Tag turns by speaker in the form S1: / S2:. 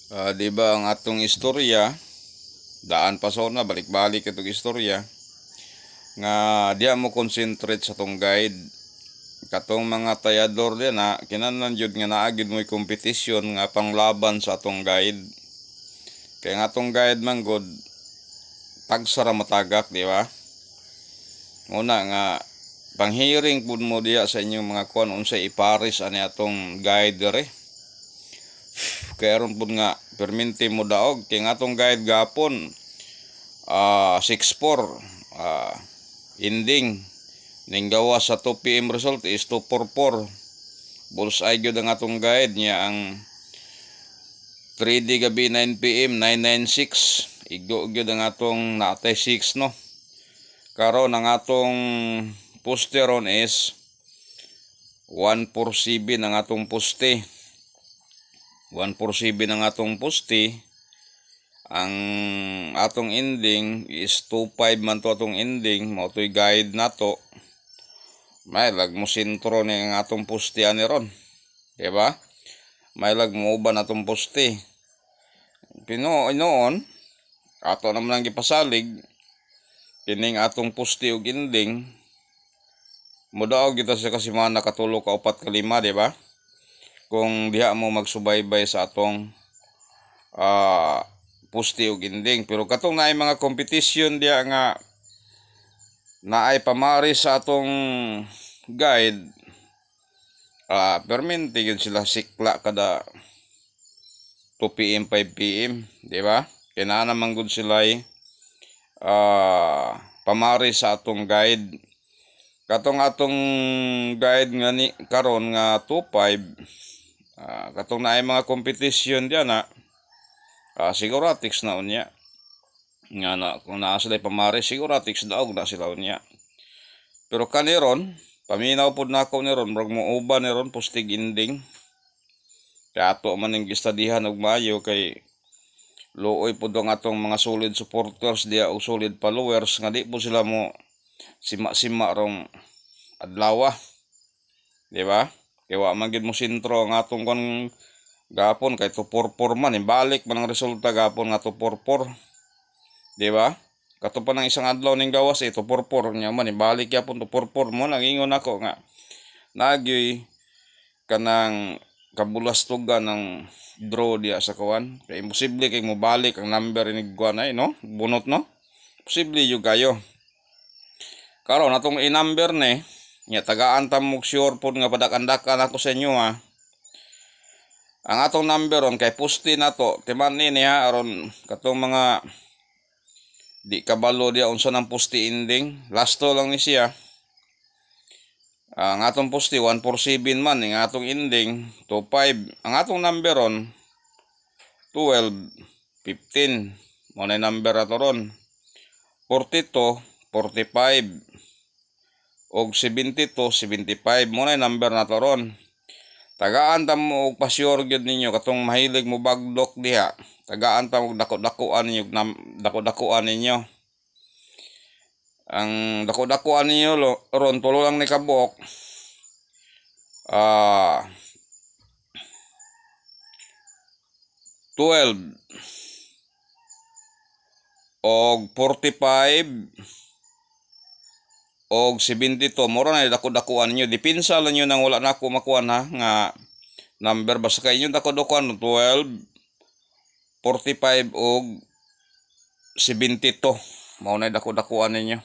S1: Di ba ang atong istorya, daan pa na balik-balik itong istorya, nga diya mo concentrate sa tong guide. Katong mga tayador diya na, kinahanglan jud nga naagid mo'y kompetisyon nga panglaban sa atong guide. Kaya nga atong guide man god, tagsara matagak, di ba? Una nga, panghiring pud mo diya sa inyong mga kuan unsay iparis ani atong guide dire. Kaya ron pud nga perminti mo daog kay nga atong guide gapon 6-4 ending ning gawas sa 2 PM result is 2-4-4. Bullseye gyud ang atong guide niya. Ang 3D gabi 9 PM 996 igdo gyud ang atong natay 6 no. Karon ang atong poste ron is 147 ang atong poste. 147 ang atong poste. Ang atong ending is 25 man to atong ending. Mao to'y guide nato. May lag mo sintro ni ang atong poste ani ron. Diba? May lag mo uban atong poste. Noon ato naman ang gipasalig kining atong poste ug ending. Mudaog kita sa kasimana katulo ka 4 ka 5, diba? Kung diha mo magsubaybay sa atong poste ug ending. Pero katong naay mga competition diya nga naay pamari sa atong guide, perminti yun sila sikla kada 2 PM 5 PM, di ba? Kaya na naman gud sila pamari sa atong guide. Katong atong guide nga ni karon nga 25, katong naay mga competition diyan na siguratics na unya nga na kung naa sila pamari siguratics daog na sila unya. Pero kaniron paminaw pud nako ni ron murag mo uban ni ron postig ending. Kaya ato man ning gistadihan og maayo kay luoy pud ang atong mga solid supporters diya o solid followers nga di po sila mo sima rong adlaw, di ba? Kaya wa man gid mo sentro ang atong kon gapon kay 2-4-4 man ibalik man ang resulta gapon nga 2-4-4, di ba? Kato pa ng isang adlaw ning gawas 2-4-4 nya man ibalik gyapon 2-4-4 mo nangingon ako nga nagyoy kanang kabulastugan ng draw diya sa kawan kay imposible kay mo balik ang number ni guan ay no bunot no posible yu kayo. Karon atong i-number ni nya tagaan ta mo sure pod nga padak-andakan ako sa inyo ha. Ang atong number ron kay poste nato timan ni ha aron katong mga di kabalo dia unsa nang poste ending lasto lang ni siya. Ang atong poste 147 man ang atong ending 25. Ang atong number ron 12 15 mo na number ato ron 42 45 og 72 75 mo na number nato ron. Tagaan ta mo og pasyor gyud ninyo katong mahilig mo bagdok diha. Tagaan ta og dako-dakoan ninyo dako-dakoan ninyo. Ang dako-dakoan ninyo ron tulo lang ni kabok. 12 og 45 og 72 mura na dako-dakoan ninyo. Dipinsa lang yun nang wala na ako makuha na nga number basta kay inyo dako-dakoan 12 45 og 72 mao na dako-dakoan ninyo.